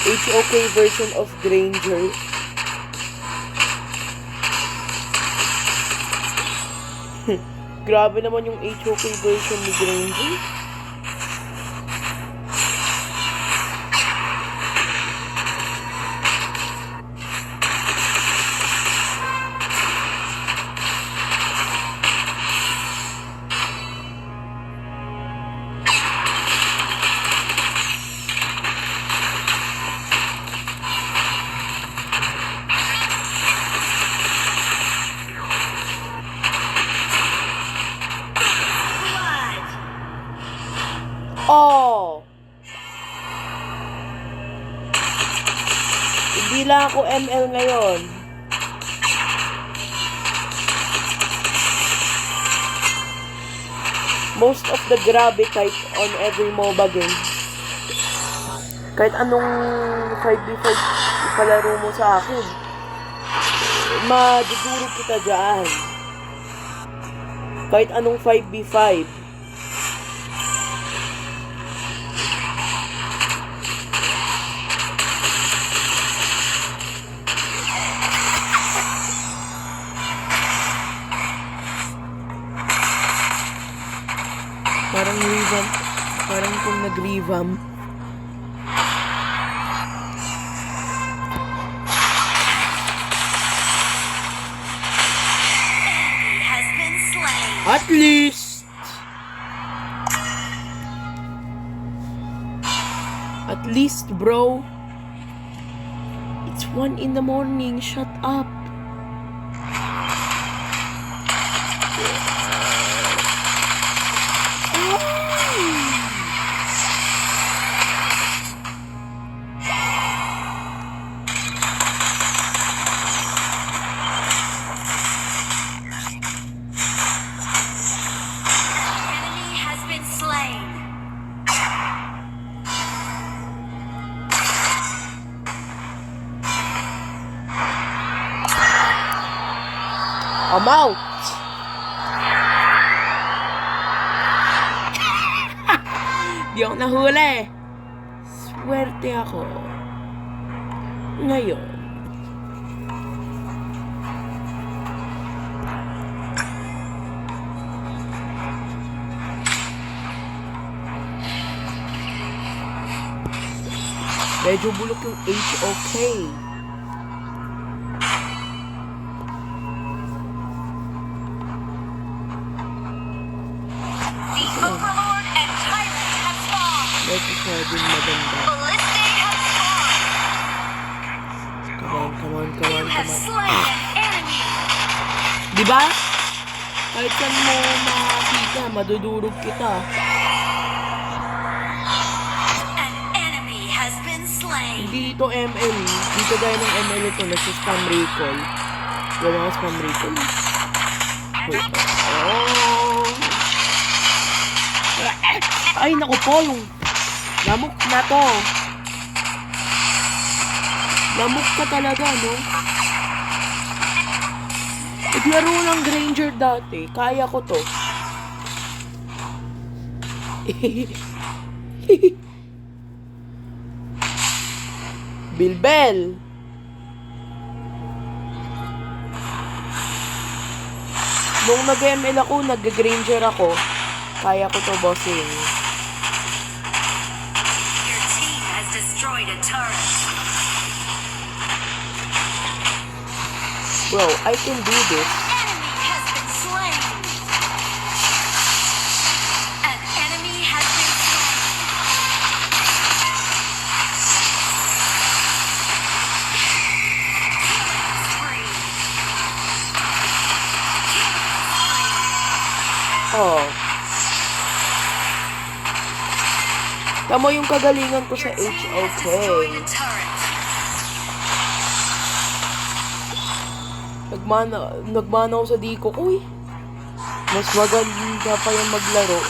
HOK version of Granger. Grabe naman yung HOK version ni Granger. Oh! Hindi lang ako ML ngayon. Most of the grabe type on every MOBA game. Kahit anong 5v5 ipalaro mo sa akin, madudurog kita dyan. Kahit anong 5v5. Parang revamp. Parang kung nag-revamp. At least. At least, bro. It's 1 in the morning. Shut up. I'm out! Di ako nahuli. Swerte ako. Ngayon. Medyo bulok yung HOK. Medyo sabing maganda. Come on. Diba? Kahit saan mo makakita, madudurog kita. Hindi ito ML. Dito gaya ng ML ito, nasa spam recall. Yung mga spam recall. Oh! Ay, naku po, yung lamok na to. Lamok ka talaga, no? Naglaro ng Granger dati. Kaya ko to. Bilbel. Nung nag-ML ako, nag-Granger ako. Kaya ko to, bossing. Bro, I can do this. Oh. Tama yung kagalingan ko sa HOK. Nagmana ako sa Diko. Uy, mas maganda pa yung maglaro.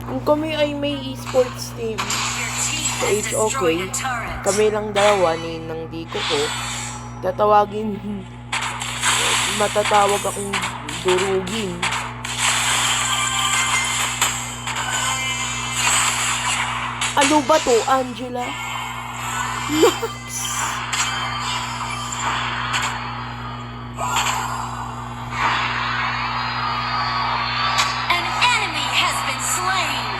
Kung kami ay may esports team sa HOK, kami lang dalawa ni ng Diko ko, matatawag akong durugin. Ano ba to, Angela? Nox! An enemy has been slain.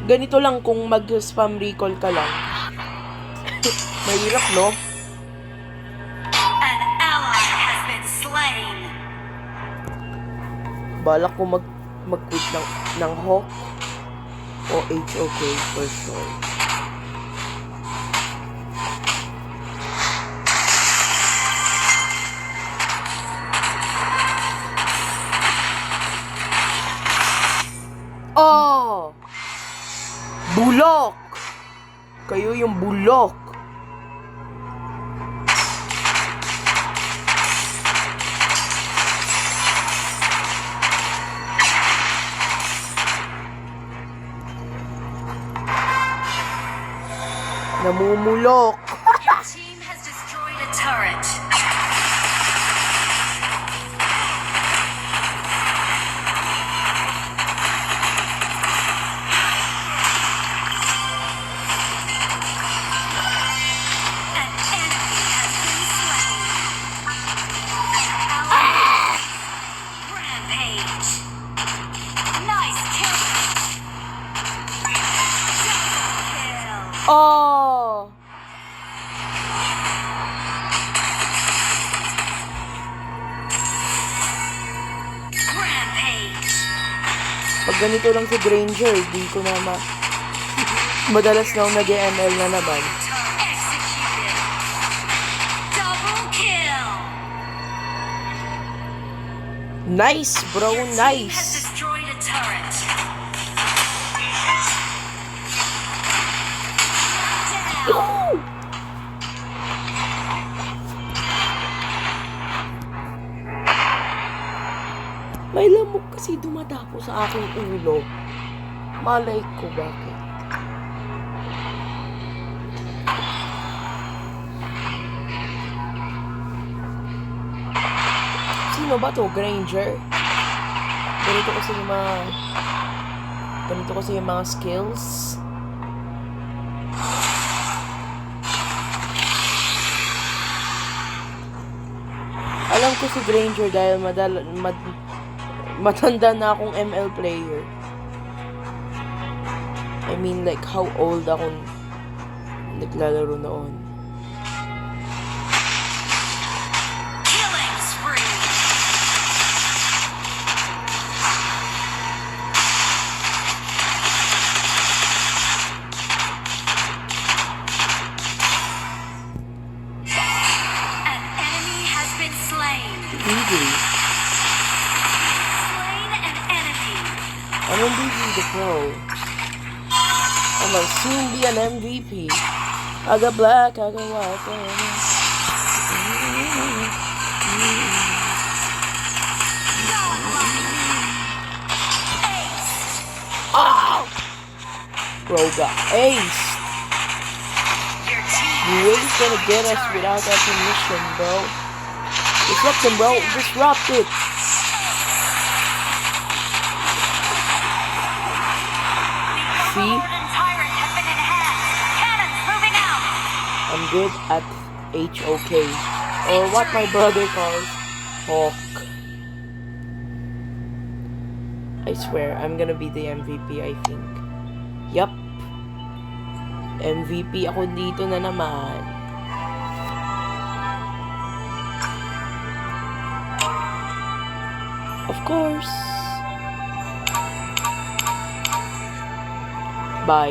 Ganito lang kung mag-spam recall ka lang. Mahirap, no? An ally has been slain. Balak ko mag-quit ng Hawk o HOK for sure. Oh! Bulok! Kayo yung bulok. Namumulok. Your team has destroyed a turret. An enemy has been slain. Rampage. Nice kill. Double kill. Oh! Rampage. Pag ganito lang si Granger, di ko na madalas na akong nag-ML na naman. Executed. Double kill. Nice, bro, Your team has nice. destroyed a turret. Down. Ooh! May lamok kasi dumadapo sa aking ulo. Malay ko bakit. Sino ba to? Granger? Ganito kasi yung mga skills. Alam ko si Granger dahil matanda na akong ML player. I mean, like, how old ako naglalaro noon. Killing spree. An enemy has been slain. Easy. Slain an enemy. I'm MVP the pro. I might soon be an MVP. I got black, I got white. Oh! Bro got ace. Your team You ain't gonna get us without that permission, bro. Disrupt him, bro. Disrupt it. See? Tyrant has been enhanced. Cannons moving out. I'm good at HOK. Or what my brother calls Hawk. I swear, I'm gonna be the MVP, I think. Yup. MVP ako dito na naman. Of course. Bye.